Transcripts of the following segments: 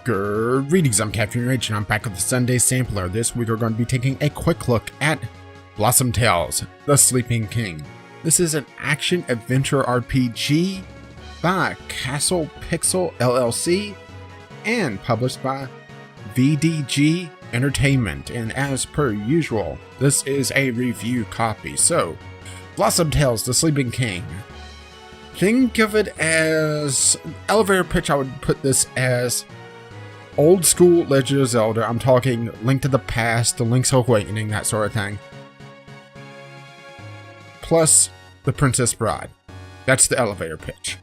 Greetings, I'm Captain Rich, and I'm back with the Sunday Sampler. This week we're going to be taking a quick look at Blossom Tales, The Sleeping King. This is an action-adventure RPG by Castle Pixel LLC and published by FDG Entertainment. And as per usual, this is a review copy. So, Blossom Tales, The Sleeping King. Think of it as elevator pitch. I would put this as old school Legend of Zelda. I'm talking Link to the Past, the Link's Awakening, that sort of thing. Plus the Princess Bride. That's the elevator pitch.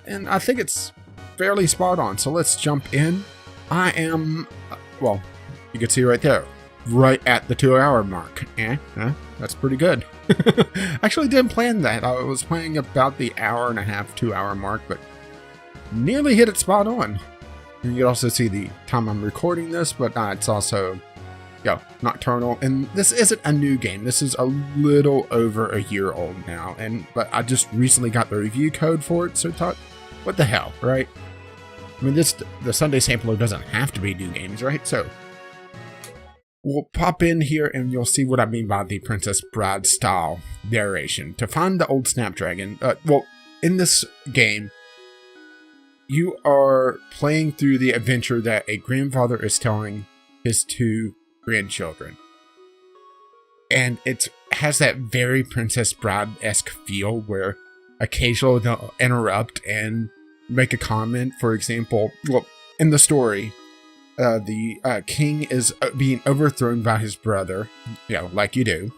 And I think it's fairly spot on. So let's jump in. I am, well, you can see right there, right at the 2-hour mark. That's pretty good. Actually didn't plan that. I was playing about the 1.5 to 2-hour mark, but nearly hit it spot on. You can also see the time I'm recording this, but it's also, nocturnal. And this isn't a new game. This is a little over a year old now. But I just recently got the review code for it, so I thought, what the hell, right? I mean, the Sunday Sampler doesn't have to be new games, right? So we'll pop in here and you'll see what I mean by the Princess Bride style narration. To find the old Snapdragon, in this game, you are playing through the adventure that a grandfather is telling his 2 grandchildren. And it has that very Princess Bride-esque feel where occasionally they'll interrupt and make a comment. For example, in the story, the king is being overthrown by his brother, like you do,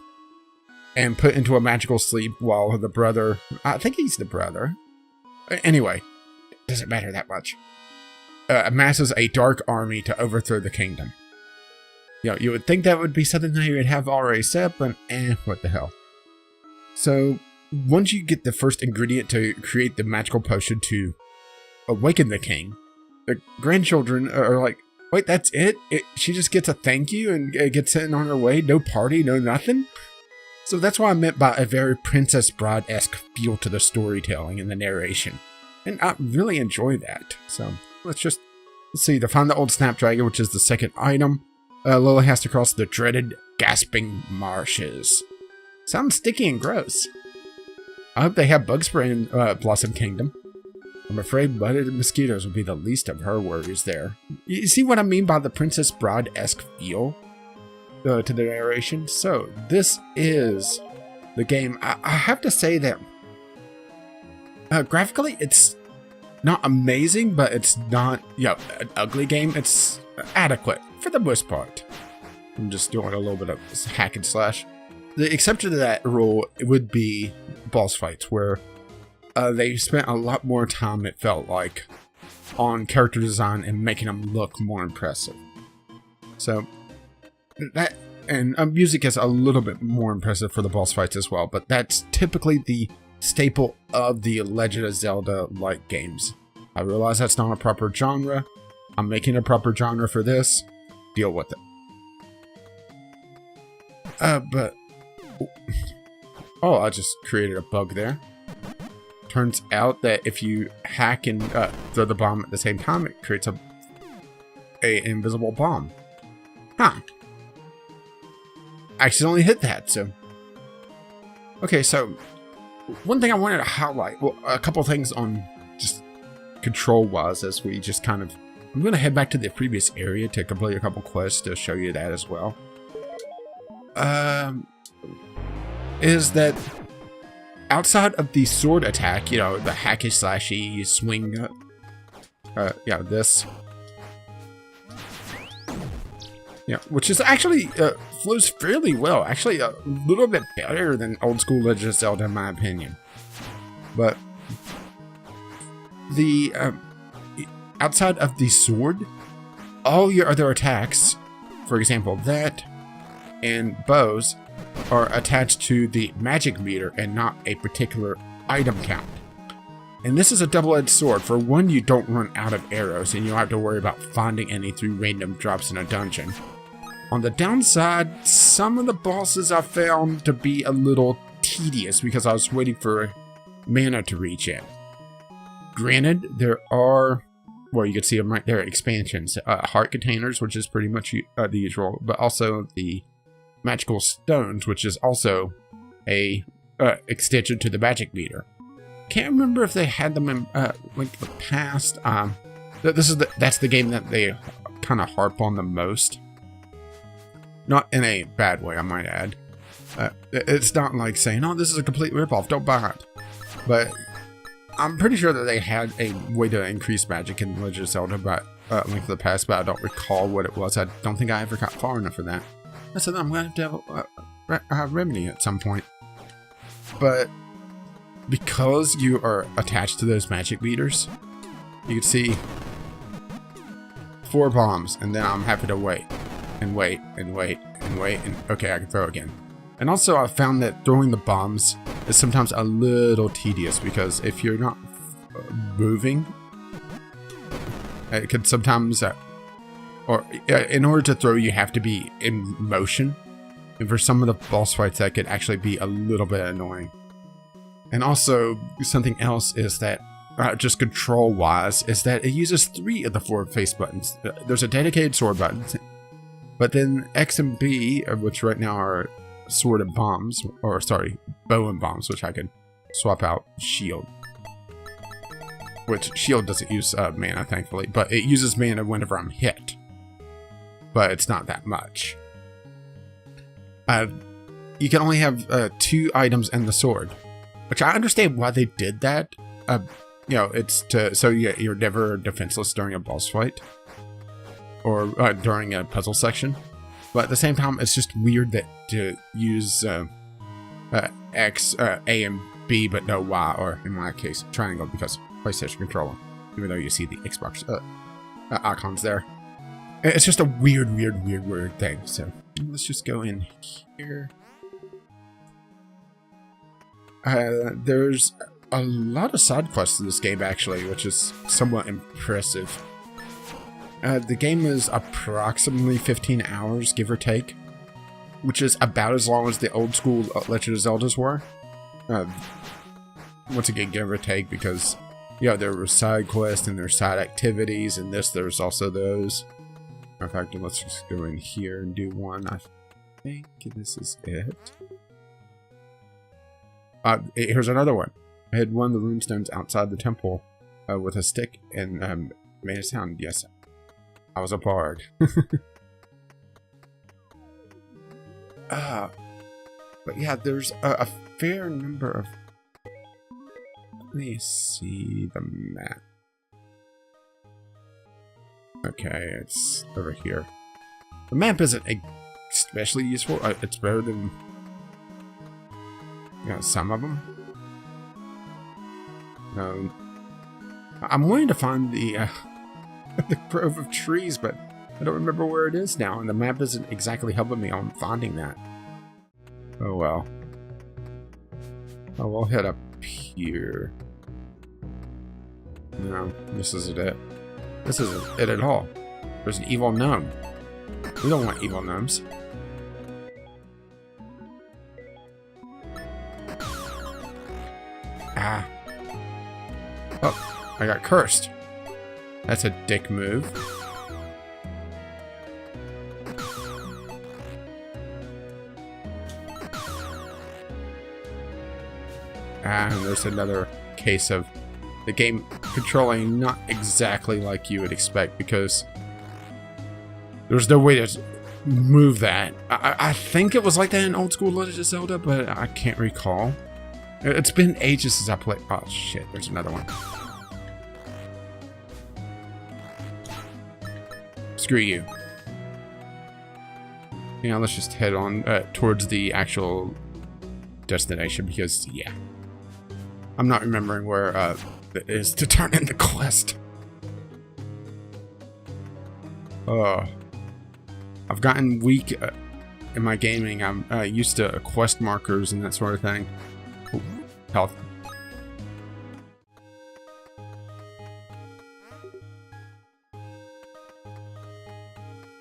and put into a magical sleep while the brother, I think he's the brother. Anyway. Doesn't matter that much. Amasses a dark army to overthrow the kingdom. You would think that would be something that you would have already said, but what the hell. So, once you get the first ingredient to create the magical potion to awaken the king, the grandchildren are like, wait, that's it? She just gets a thank you and gets sent on her way? No party, no nothing? So that's what I meant by a very Princess Bride-esque feel to the storytelling and the narration. And I really enjoy that. So let's see. To find the old Snapdragon, which is the second item, Lily has to cross the dreaded gasping marshes. Sounds sticky and gross. I hope they have bug spray in Blossom Kingdom. I'm afraid budded mosquitoes will be the least of her worries there. You see what I mean by the Princess Bride-esque feel to the narration? So this is the game. I have to say that graphically, it's not amazing, but it's not, an ugly game. It's adequate for the most part. I'm just doing a little bit of hack and slash. The exception to that rule would be boss fights, where they spent a lot more time, it felt like, on character design and making them look more impressive. So, that, and music is a little bit more impressive for the boss fights as well, but that's typically the staple of the Legend of Zelda-like games. I realize that's not a proper genre. I'm making a proper genre for this. Deal with it. I just created a bug there. Turns out that if you hack and throw the bomb at the same time, it creates a invisible bomb. Huh. I accidentally hit that, so. Okay, so one thing I wanted to highlight, a couple things on just control-wise as we just kind of, I'm going to head back to the previous area to complete a couple quests to show you that as well. Is that outside of the sword attack, the hacky slashy swing, this. Which is actually flows fairly well. Actually, a little bit better than old school Legend of Zelda, in my opinion. But the outside of the sword, all your other attacks, for example, that and bows, are attached to the magic meter and not a particular item count. And this is a double-edged sword. For one, you don't run out of arrows, and you don't have to worry about finding any through random drops in a dungeon. On the downside, some of the bosses I found to be a little tedious because I was waiting for mana to reach in. Granted, there are well, you can see them right there, expansions. Heart containers, which is pretty much the usual, but also the magical stones, which is also a extension to the magic meter. Can't remember if they had them in like the past. That's the game that they kind of harp on the most. Not in a bad way, I might add. It's not like saying, "Oh, this is a complete ripoff, don't buy it." But I'm pretty sure that they had a way to increase magic in Legend of Zelda, but Link to the Past, but I don't recall what it was. I don't think I ever got far enough for that. I said I'm going to have a remedy at some point. But because you are attached to those magic meters, you can see 4 bombs, and then I'm happy to wait and wait and wait and wait, and okay, I can throw again. And also I found that throwing the bombs is sometimes a little tedious, because if you're not moving, it could sometimes in order to throw, you have to be in motion, and for some of the boss fights that could actually be a little bit annoying. And also something else is that just control wise, is that it uses 3 of the 4 face buttons. There's a dedicated sword button, but then X and B, which right now are sword and bombs, or sorry, bow and bombs, which I can swap out shield. Which shield doesn't use mana, thankfully, but it uses mana whenever I'm hit. But it's not that much. You can only have 2 items in the sword, which I understand why they did that. You know, it's so you're never defenseless during a boss fight or during a puzzle section. But at the same time, it's just weird that to use X, A, and B, but no Y, or in my case, triangle, because PlayStation controller, even though you see the Xbox icons there. It's just a weird thing. So let's just go in here. There's a lot of side quests in this game, actually, which is somewhat impressive. The game is approximately 15 hours, give or take, which is about as long as the old school Legend of Zeldas were. Once again, give or take, because there were side quests and there's side activities, and there's also those. In fact, let's just go in here and do one. I think this is it. Here's another one. I had one of the runestones outside the temple with a stick and made a sound. Yes, I was a bard. But yeah, there's a fair number of... Let me see the map. Okay, it's over here. The map isn't especially useful. It's better than some of them. I'm wanting to find the the grove of trees, but I don't remember where it is now, and the map isn't exactly helping me on finding that. Oh well. Oh, I'll head up here. No, this isn't it. This isn't it at all. There's an evil gnome. We don't want evil gnomes. Ah. Oh, I got cursed. That's a dick move. And there's another case of the game controlling not exactly like you would expect, because there's no way to move that. I think it was like that in old school Legend of Zelda, but I can't recall. It's been ages since I played. Oh shit, there's another one. Screw you. Let's just head on towards the actual destination, because yeah, I'm not remembering where it is to turn in the quest. I've gotten weak in my gaming. I'm used to quest markers and that sort of thing. Ooh, health.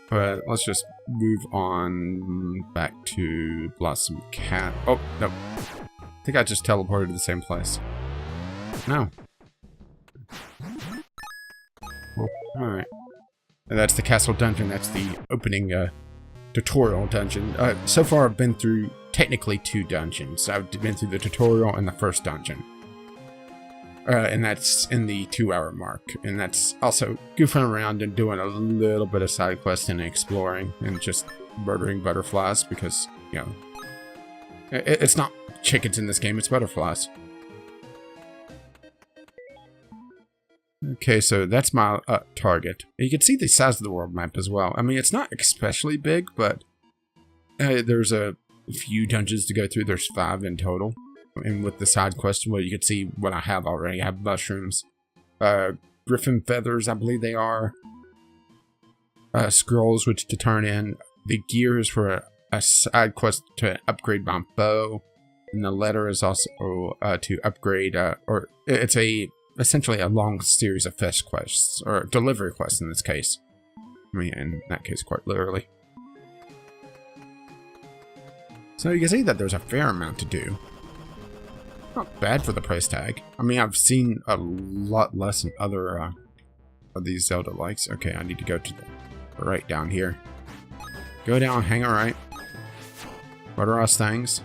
But let's just move on back to Blossom Cat. Oh, no. I think I just teleported to the same place. No. Well, alright. And that's the castle dungeon. That's the opening tutorial dungeon. So far I've been through technically 2 dungeons. I've been through the tutorial and the first dungeon. And that's in the 2-hour mark. And that's also goofing around and doing a little bit of side questing and exploring and just murdering butterflies because, you know, it's not chickens in this game, it's butterflies. Okay, so that's my target. You can see the size of the world map as well. I mean, it's not especially big, but there's a few dungeons to go through. There's 5 in total. And with the side quest, well, you can see what I have already. I have mushrooms, griffin feathers, I believe they are, scrolls, which to turn in, the gears for a side quest to upgrade my bow, and the letter is also to upgrade, or it's essentially a long series of fetch quests, or delivery quests in this case. I mean, in that case, quite literally. So you can see that there's a fair amount to do. Not bad for the price tag. I mean, I've seen a lot less in other of these Zelda likes. Okay, I need to go to the right down here. Go down, hang a right. What are our things?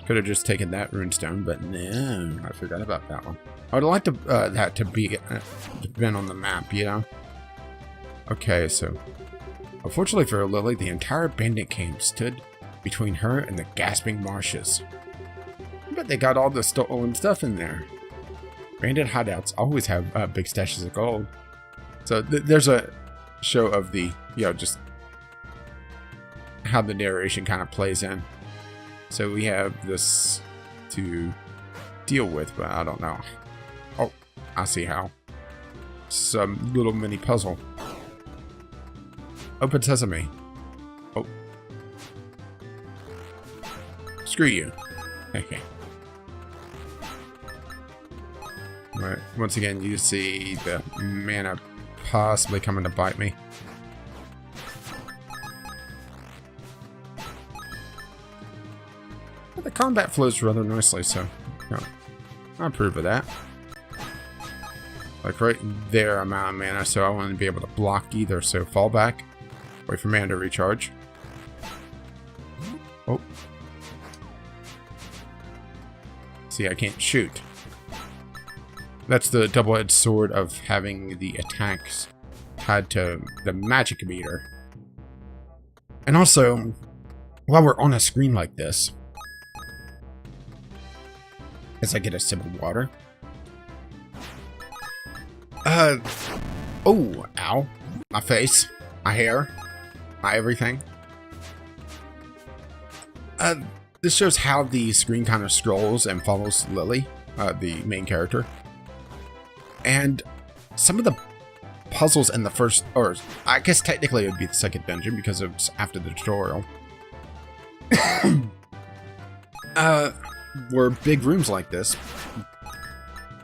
Could have just taken that runestone, but no, I forgot about that one. I would like to that to be been on the map, you know. Okay, so unfortunately for Lily, the entire bandit camp stood between her and the gasping marshes. But they got all the stolen stuff in there. Bandit hideouts always have big stashes of gold. So there's a show of the, you know, just how the narration kind of plays in. So we have this to deal with, but I don't know. Oh, I see how. Some little mini puzzle. Open sesame. Oh. Screw you. Okay. Right. Once again, you see the mana possibly coming to bite me. But the combat flows rather nicely, so you know, I approve of that. Like right there, I'm out of mana, so I want to be able to block either. So fall back, wait for mana to recharge. Oh. See, I can't shoot. That's the double-edged sword of having the attacks tied to the magic meter. And also, while we're on a screen like this, as I get a sip of water. Oh, ow. My face, my hair, my everything. This shows how the screen kind of scrolls and follows Lily, the main character. And some of the puzzles in the first, or I guess technically it would be the second dungeon because it's after the tutorial, were big rooms like this.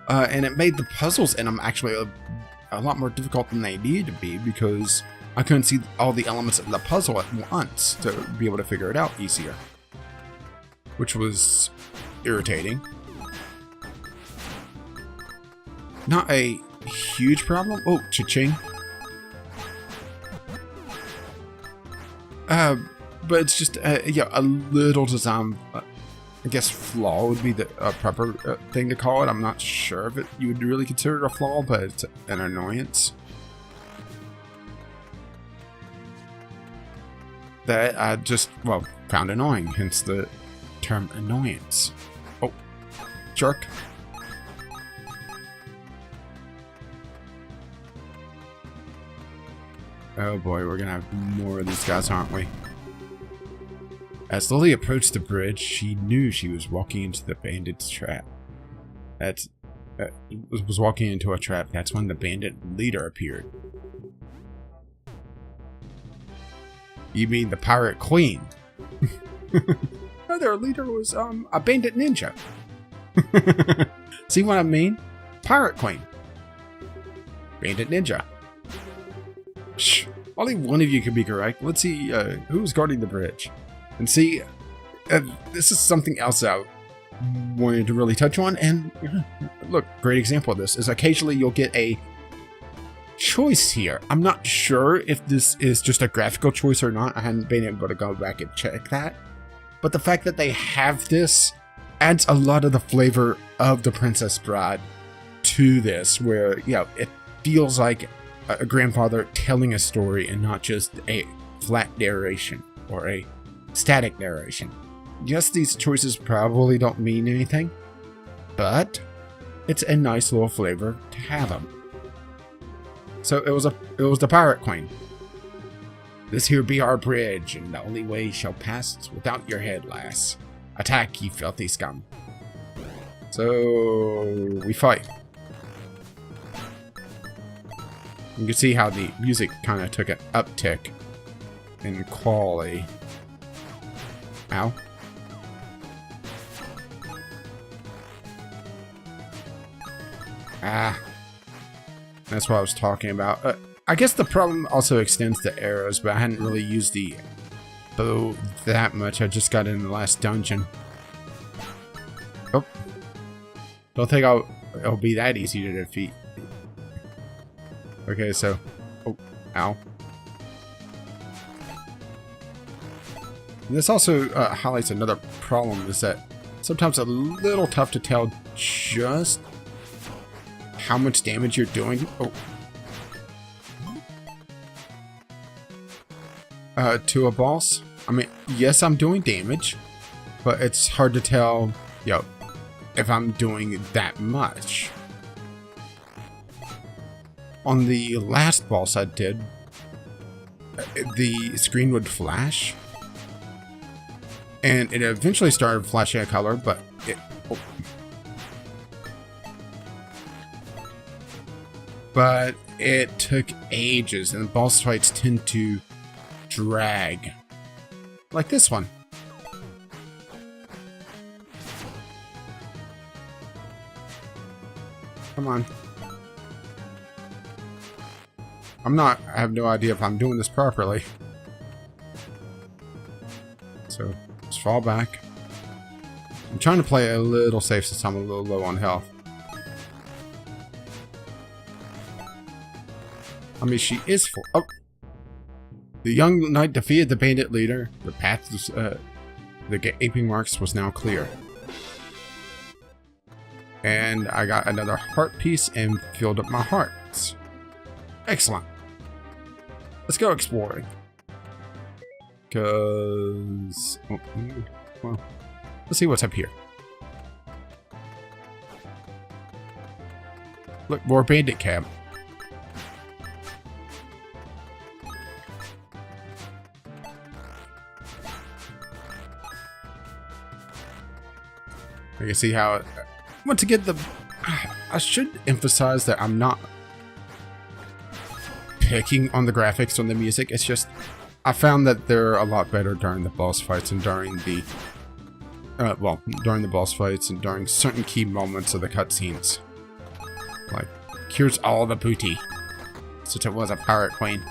And it made the puzzles in them actually a lot more difficult than they needed to be because I couldn't see all the elements of the puzzle at once to be able to figure it out easier. Which was irritating. Not a huge problem. Oh, cha-ching. But it's just, yeah, a little design, I guess flaw would be the proper thing to call it. I'm not sure if you would really consider it a flaw, but it's an annoyance. That I just, well, found annoying, hence the term annoyance. Oh, jerk. Oh boy, we're gonna have more of these guys, aren't we? As Lily approached the bridge, she knew she was walking into the bandit's trap. Was walking into a trap. That's when the bandit leader appeared. You mean the pirate queen? No, their leader was a bandit ninja. See what I mean? Pirate queen. Bandit ninja. Shh. Only one of you can be correct. Let's see who's guarding the bridge. And see, this is something else I wanted to really touch on. And look, great example of this is occasionally you'll get a choice here. I'm not sure if this is just a graphical choice or not. I hadn't been able to go back and check that. But the fact that they have this adds a lot of the flavor of the Princess Bride to this, where, you know, it feels like a grandfather telling a story and not just a flat narration or a static narration. Yes, these choices probably don't mean anything, but it's a nice little flavor to have them. So it was the Pirate Queen. This here be our bridge, and the only way shall pass without your head, lass. Attack, ye filthy scum. So we fight. You can see how the music kind of took an uptick in quality. Ow. Ah. That's what I was talking about. I guess the problem also extends to arrows, but I hadn't really used the bow that much. I just got in the last dungeon. Oh. Don't think it'll be that easy to defeat. Okay, so... Oh, ow. And this also highlights another problem, is that sometimes it's a little tough to tell just how much damage you're doing. Oh. To a boss. I mean, yes, I'm doing damage, but it's hard to tell, if I'm doing that much. On the last boss I did, the screen would flash, and it eventually started flashing a color, but it took ages, and the boss fights tend to drag. Like this one. Come on. I have no idea if I'm doing this properly. So, just fall back. I'm trying to play a little safe since I'm a little low on health. I mean, she is full. Oh! The young knight defeated the bandit leader. The path to the gaping marks was now clear. And I got another heart piece and filled up my hearts. Excellent. Let's go exploring. Well, let's see what's up here. Look, more bandit camp. You can see how once again, I should emphasize that I'm not picking on the graphics, on the music. It's just I found that they're a lot better during the boss fights and during the during the boss fights and during certain key moments of the cutscenes. Like, here's all the booty, since it was a pirate queen.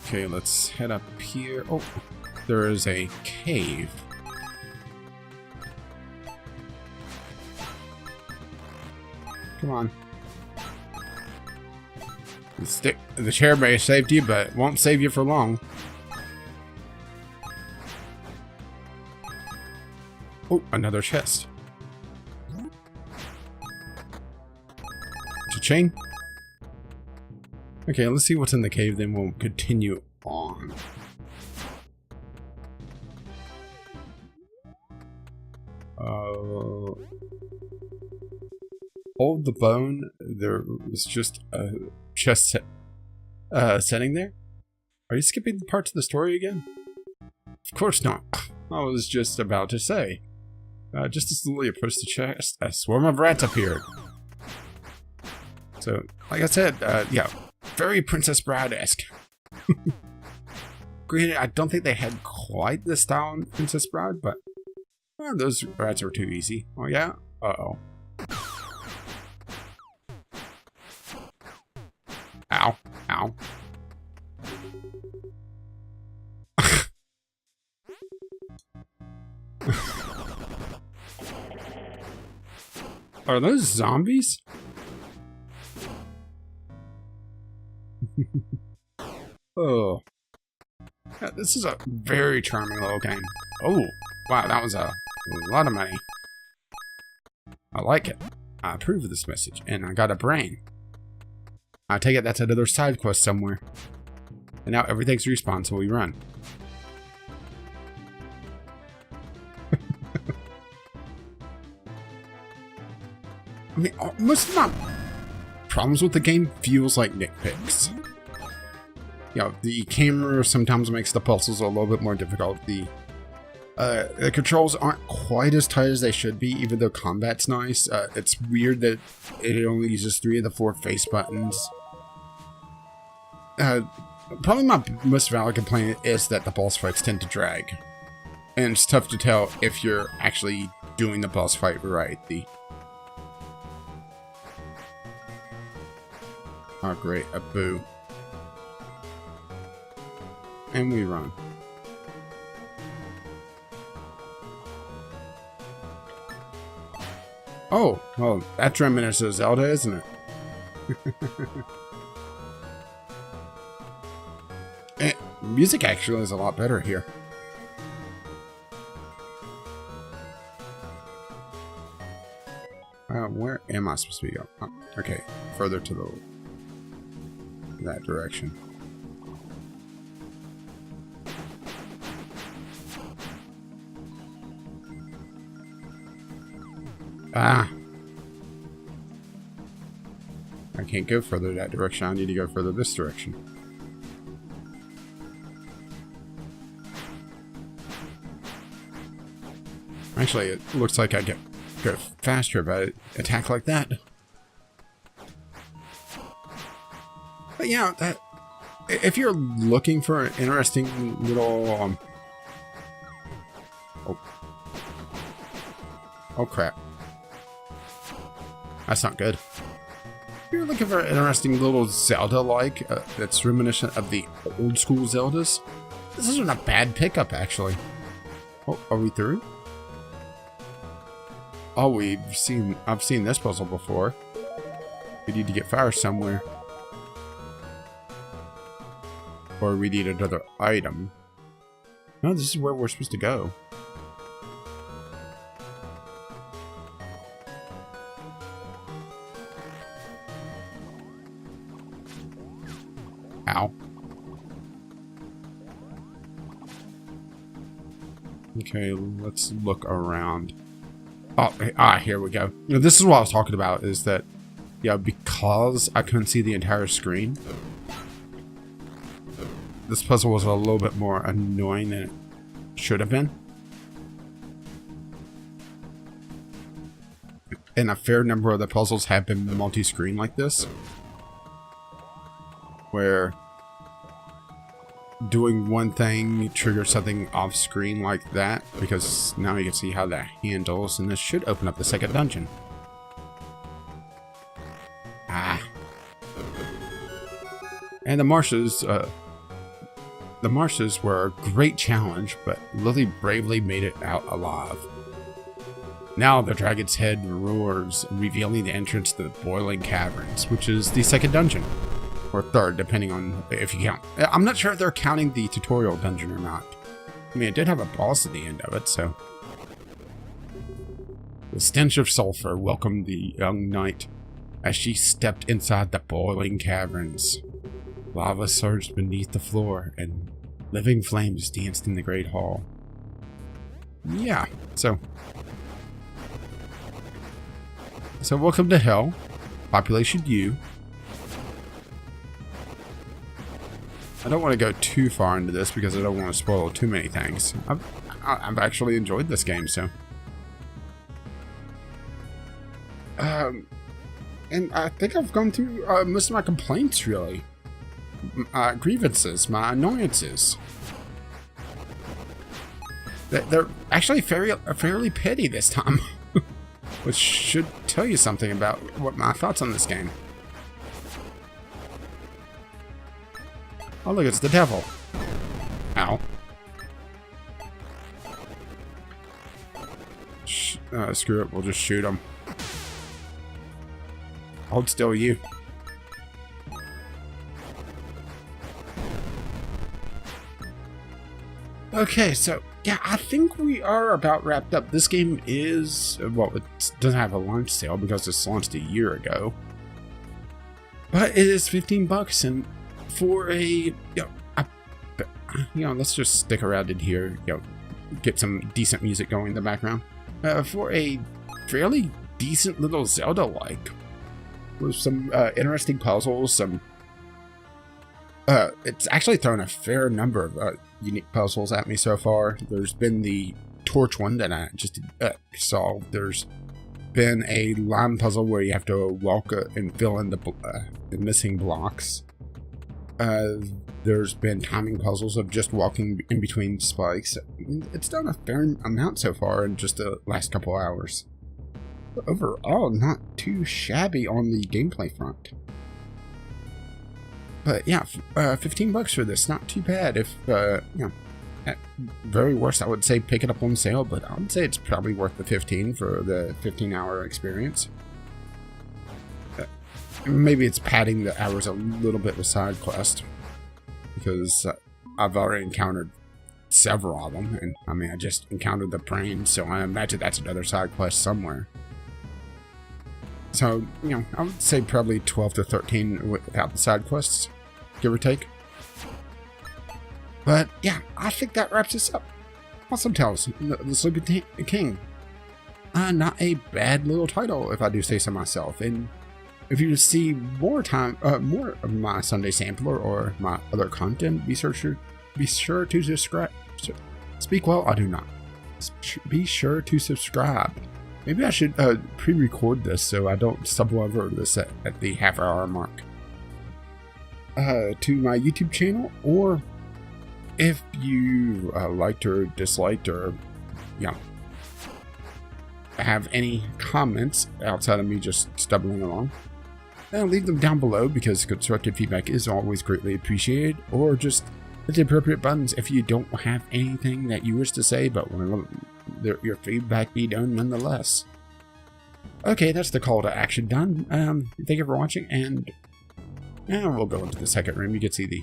Okay, let's head up here. Oh, there is a cave. Come on. The chair may have saved you, but it won't save you for long. Oh, another chest. Cha-ching. Okay, let's see what's in the cave, then we'll continue on. Hold the bone. There was just a chest setting there. Are you skipping the parts of the story again? Of course not. I was just about to say. Just as Lily approached the chest, a swarm of rats appeared. So, like I said, yeah, very Princess Bride-esque. Granted, I don't think they had quite the style in Princess Bride, but those rats were too easy. Oh yeah? Uh-oh. Ow. Ow. Are those zombies? Oh. Yeah, this is a very charming little game. Oh, wow, that was a lot of money. I like it. I approve of this message, and I got a brain. I take it that's another side quest somewhere. And now everything's respawned, so we run. I mean, most of my problems with the game feels like nitpicks. You know, the camera sometimes makes the puzzles a little bit more difficult. The controls aren't quite as tight as they should be, even though combat's nice. It's weird that it only uses 3 of the 4 face buttons. Probably my most valid complaint is that the boss fights tend to drag. And it's tough to tell if you're actually doing the boss fight right. Oh great, a boo. And we run. Oh, well, that's reminiscent of Zelda, isn't it? Music actually is a lot better here. Where am I supposed to be going? Oh, okay, further to that direction. Ah! I can't go further that direction. I need to go further this direction. Actually, it looks like I go faster if I attack like that. But yeah, if you're looking for an interesting little oh crap. That's not good. If you're looking for an interesting little Zelda-like that's reminiscent of the old school Zeldas, this isn't a bad pickup, actually. Oh, are we through? Oh, I've seen this puzzle before. We need to get fire somewhere. Or we need another item. No, this is where we're supposed to go. Ow. Okay, let's look around. Oh, here we go. You know, this is what I was talking about, is that, yeah, because I couldn't see the entire screen, this puzzle was a little bit more annoying than it should have been. And a fair number of the puzzles have been multi-screen like this, where doing one thing triggers something off screen like that, because now you can see how that handles, and this should open up the second dungeon. Ah. And the marshes were a great challenge, but Lily bravely made it out alive. Now the dragon's head roars, revealing the entrance to the boiling caverns, which is the second dungeon. Or third, depending on if you count. I'm not sure if they're counting the tutorial dungeon or not. I mean, it did have a boss at the end of it, so. The stench of sulfur welcomed the young knight as she stepped inside the boiling caverns. Lava surged beneath the floor, and living flames danced in the great hall. Yeah, so welcome to Hell. Population U. I don't want to go too far into this because I don't want to spoil too many things. I've actually enjoyed this game, so. And I think I've gone through most of my complaints, really. Grievances, my annoyances. They're actually fairly petty this time. Which should tell you something about what my thoughts on this game. Oh look, it's the devil. Ow. Screw it, we'll just shoot him. hold still, you. Okay, so yeah, I think we are about wrapped up. This game is, well, it doesn't have a launch sale because it's launched a year ago, but it is $15, and for a, let's just stick around in here, get some decent music going in the background. For a fairly decent little Zelda-like, with some interesting puzzles, some. It's actually thrown a fair number of unique puzzles at me so far. There's been the torch one that I just solved. There's been a lime puzzle where you have to walk and fill in the missing blocks. There's been timing puzzles of just walking in between spikes. It's done a fair amount so far in just the last couple hours. But overall, not too shabby on the gameplay front. But yeah, $15 for this, not too bad. If, at very worst, I would say pick it up on sale, but I would say it's probably worth the 15 for the 15-hour experience. Maybe it's padding the hours a little bit with side quest, because I've already encountered several of them, and I mean, I just encountered the brain, so I imagine that's another side quest somewhere. So, I would say probably 12 to 13 without the side quests, give or take. But yeah, I think that wraps us up. Awesome Tales, the Sleeping King. Not a bad little title, if I do say so myself. And if you see more of my Sunday Sampler or my other content, be sure to subscribe. Speak well, I do not. Be sure to subscribe. Maybe I should pre-record this so I don't stumble over this at the half-hour mark. To my YouTube channel, or if you liked or disliked or, have any comments outside of me just stumbling along, leave them down below, because constructive feedback is always greatly appreciated, or just hit the appropriate buttons if you don't have anything that you wish to say, but want your feedback be done nonetheless. Okay, that's the call to action done. Thank you for watching, and we'll go into the second room. You can see the...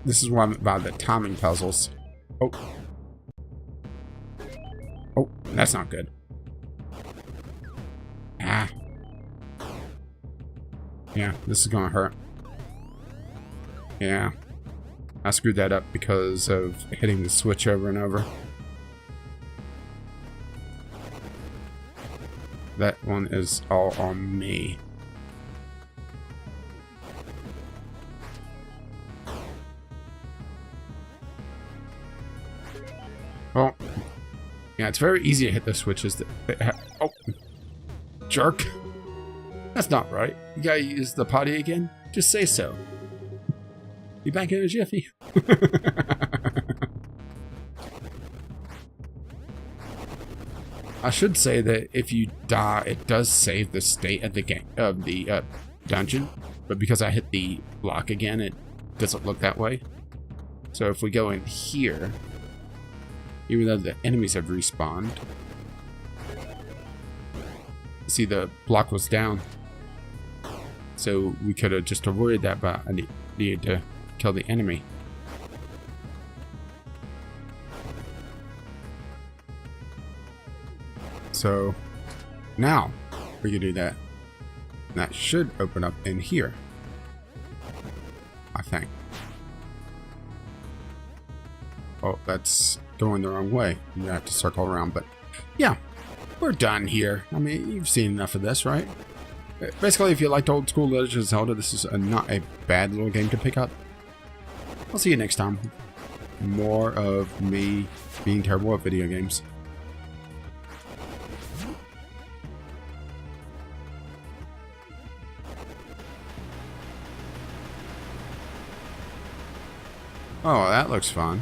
this is one about the timing puzzles. Oh, that's not good. Yeah, this is gonna hurt. Yeah, I screwed that up because of hitting the switch over and over. That one is all on me. Well, yeah, it's very easy to hit the switches. Oh, jerk. That's not right. You gotta use the potty again? Just say so. Be back in a jiffy. I should say that if you die, it does save the state of the dungeon, but because I hit the block again, it doesn't look that way. So if we go in here, even though the enemies have respawned, see, the block was down, so we could have just avoided that, but I needed to kill the enemy. So now we can do that. That should open up in here, I think. Oh, that's going the wrong way. You have to circle around, but yeah, we're done here. I mean, you've seen enough of this, right? Basically, if you liked old school Legend of Zelda, this is not a bad little game to pick up. I'll see you next time. More of me being terrible at video games. Oh, that looks fun.